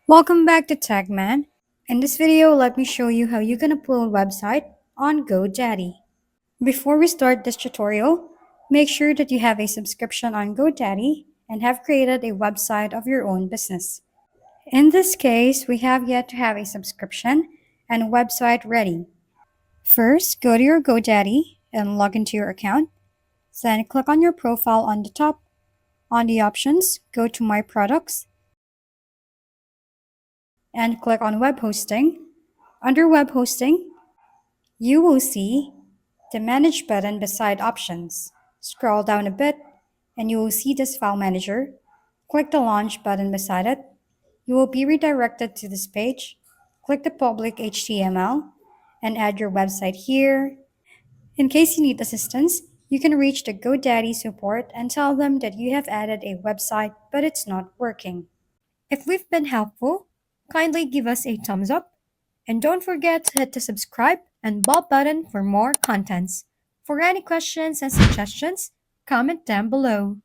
Welcome back to TechMan. In this video, let me show you how you can upload a website on GoDaddy. Before we start this tutorial, make sure that you have a subscription on GoDaddy and have created a website of your own business. In this case, we have yet to have a subscription and website ready. First, go to your GoDaddy and log into your account. Then click on your profile on the top. On the options, go to My Products and click on Web Hosting. Under Web Hosting, you will see the Manage button beside Options. Scroll down a bit and you will see this file manager. Click the Launch button beside it. You will be redirected to this page. Click the public HTML and add your website here. In case you need assistance, you can reach the GoDaddy support and tell them that you have added a website but it's not working. If we've been helpful, kindly give us a thumbs up and don't forget to hit the subscribe and bell button for more contents. For any questions and suggestions, comment down below.